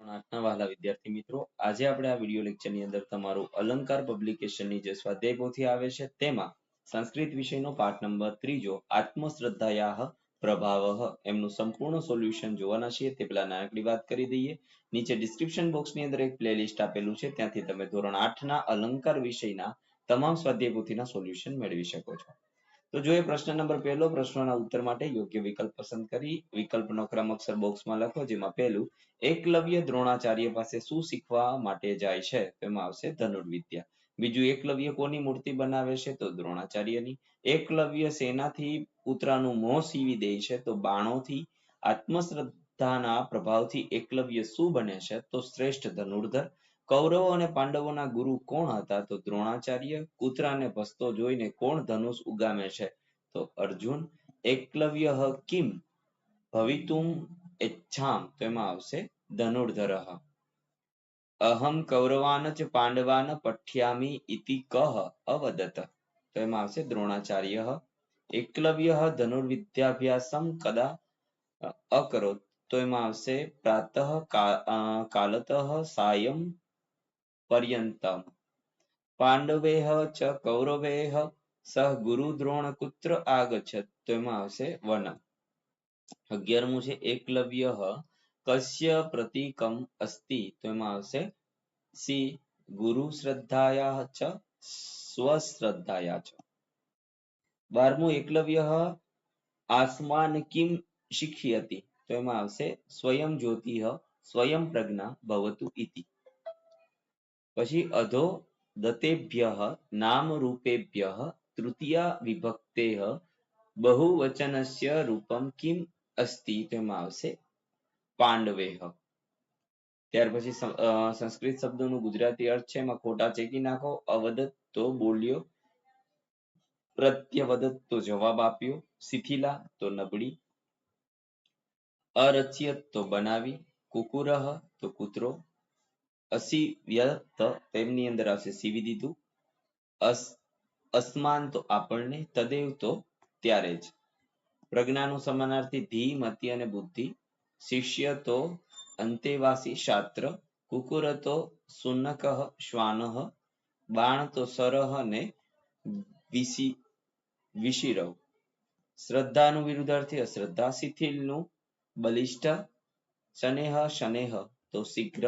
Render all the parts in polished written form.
આજના વહાલા વિદ્યાર્થી મિત્રો, આજે આપણે આ વિડિયો લેક્ચરની અંદર તમારું અલંકાર પબ્લિકેશનની જે સ્વાધ્યાય પોથી આવે છે તેમાં સંસ્કૃત વિષયનો પાઠ નંબર 3 આત્મશ્રદ્ધાયાહ પ્રભાવઃ એમનું સંપૂર્ણ સોલ્યુશન જોવાના છીએ. તે પહેલા નાનકડી વાત કરી દઈએ. નીચે ડિસ્ક્રિપ્શન બોક્સની અંદર એક પ્લેલિસ્ટ આપેલું છે, ત્યાંથી તમે ધોરણ 8 ના અલંકાર વિષયના તમામ સ્વાધ્યાય પોથીના સોલ્યુશન મેળવી શકો છો. તો જોઈએ પ્રશ્ન નંબર પહેલો. પ્રશ્નના ઉત્તર માટે યોગ્ય વિકલ્પ પસંદ કરી વિકલ્પનો ક્રમ અક્ષર બોક્સમાં લખો. જેમાં પહેલું એકલવ્ય દ્રોણાચાર્ય પાસે શું શીખવા માટે જાય છે? તેમાં આવશે ધનુર્વિદ્યા. બીજું એકલવ્ય કોની મૂર્તિ બનાવે છે? તો દ્રોણાચાર્યની. એકલવ્ય સેનાથી પુત્રનું મોં સીવી દે છે? તો બાણોથી. આત્મશ્રદ્ધાના પ્રભાવથી એકલવ્ય શું બને છે? તો શ્રેષ્ઠ ધનુર્ધર. કૌરવો અને પાંડવોના ગુરુ કોણ હતા? તો દ્રોણાચાર્ય. કૂતરાને ભસતો જોઈને કોણ ધનુષ ઉગામે છે? તો અર્જુન. એકલવ્ય કિમ ભવિતુમ ઈચ્છામ? તો એમાં આવશે ધનુર્ધર. અહમ કૌરવાન ચ પાંડવાન પઠ્યામી ઇતિ કહ અવદત? તો એમાં આવશે દ્રોણાચાર્ય. એકલવ્ય ધનુર્વિદ્યાભ્યાસમ કદા અકરોત? તો એમાં આવશે પ્રાતઃ કાલતઃ સાયં પર્યંતમ. પાંડવેહ ચ કૌરવેહ સહ ગુરુ દ્રોણ કુત્ર આગચ્છત? તો એમાં આવશે વન. 11મું છે એકલવ્ય કસ્ય પ્રતીકમ અસ્તિ? તો એમાં આવશે સી. ગુરુ શ્રદ્ધાયા ચ સ્વશ્રદ્ધાયા ચ. 12મું એકલવ્ય આસમાન કિમ શિખ્યતિ? તો એમાં આવશે સ્વયં જ્યોતિઃ સ્વયં પ્રજ્ઞા ભવતુ ઇતિ. પછી અધો દતેભ્ય નામ રૂપેભ્ય તૃતીયા વિભક્તેઃ બહુવચનસ્ય રૂપમ કિમ અસ્તિ? તેમાં આવશે પાંડવેહ. ત્યાર પછી સંસ્કૃત શબ્દોનું ગુજરાતી અર્થ છે, એમાં ખોટા ચેકી નાખો. અવદત તો બોલ્યો. પ્રત્યવદત તો જવાબ આપ્યો. શિથિલા તો નબળી. અરચ્યત તો બનાવી. કુકુરહ તો કૂતરો. અસીવ્યત તેમની અંદર આવશે સીવી દીધું. અસ્માન તો આપણને. તદેવ તો ત્યારે જ. પ્રજ્ઞાનું સમાનાર્થી ધી, મતિ અને બુદ્ધિ. શિષ્ય તો અંતેવાસી શાસ્ત્ર. કુકુર તો શુનકઃ શ્વાનઃ. બાણ તો સરહ ને વિશિરવ. શ્રદ્ધાનું વિરુદ્ધાર્થી અશ્રદ્ધા. શિથિલનું બલિષ્ઠ. શનેહ શનેહ તો શીઘ્ર.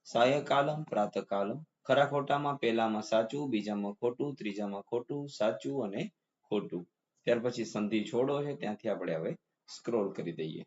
સાયકાલમ પ્રાતકાલમ. ખરા ખોટામાં પહેલામાં સાચું, બીજામાં ખોટું, ત્રીજામાં ખોટું, સાચું અને ખોટું. ત્યાર પછી સંધિ છોડો છે, ત્યાંથી આપણે હવે સ્ક્રોલ કરી દઈએ.